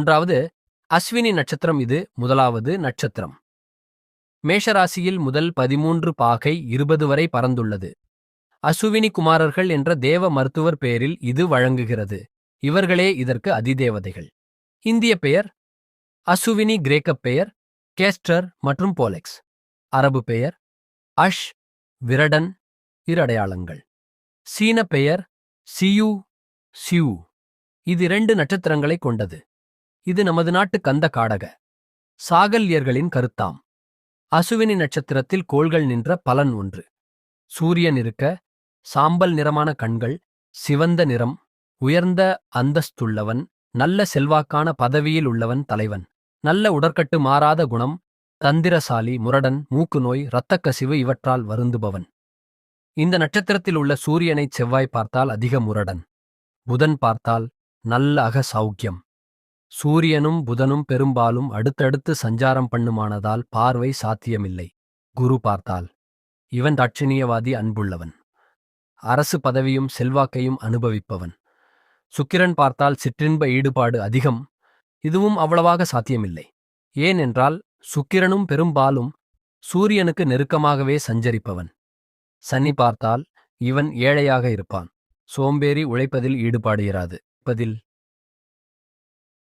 3வது அஸ்வினி நட்சத்திரம். இது முதலாவது நட்சத்திரம். மேஷராசியில் முதல் 13 பாகை 20 வரை பறந்துள்ளது. அசுவினி குமாரர்கள் என்ற தேவ மருத்துவர் பெயரில் இது வழங்குகிறது. இவர்களே இதற்கு அதிதேவதைகள். இந்திய பெயர் அசுவினி. கிரேக்கப் பெயர் கேஸ்டர் மற்றும் போலெக்ஸ். அரபு பெயர் அஷ், விரடன். அடையாளங்கள்: சீன பெயர் சியூ, சியூ. இது 2 நட்சத்திரங்களை கொண்டது. இது நமது நாட்டு கந்த காடக சாகல்யர்களின் கருத்தாம். அசுவினி நட்சத்திரத்தில் கோள்கள் நின்ற பலன் 1. சூரியன் இருக்க, சாம்பல் நிறமான கண்கள், சிவந்த நிறம், உயர்ந்த அந்தஸ்துள்ளவன், நல்ல செல்வாக்கான பதவியில் உள்ளவன், தலைவன், நல்ல உடற்கட்டு, மாறாத குணம், தந்திரசாலி, முரடன், மூக்கு நோய், இரத்தக்கசிவு இவற்றால் வருந்துபவன். இந்த நட்சத்திரத்தில் உள்ள சூரியனைச் செவ்வாய் பார்த்தால் அதிக முரடன். புதன் பார்த்தால் நல்ல சௌக்கியம். சூரியனும் புதனும் பெரும்பாலும் அடுத்தடுத்து சஞ்சாரம் பண்ணுமானதால் பார்வை சாத்தியமில்லை. குரு பார்த்தால் இவன் தாட்சணியவாதி, அன்புள்ளவன், அரசு பதவியும் செல்வாக்கையும் அனுபவிப்பவன். சுக்கிரன் பார்த்தால் சிற்றின்ப ஈடுபாடு அதிகம். இதுவும் அவ்வளவாக சாத்தியமில்லை. ஏனென்றால் சுக்கிரனும் பெரும்பாலும் சூரியனுக்கு நெருக்கமாகவே சஞ்சரிப்பவன். சனி பார்த்தால் இவன் ஏழையாக இருப்பான். சோம்பேறி, உழைப்பதில் ஈடுபாடு இராது.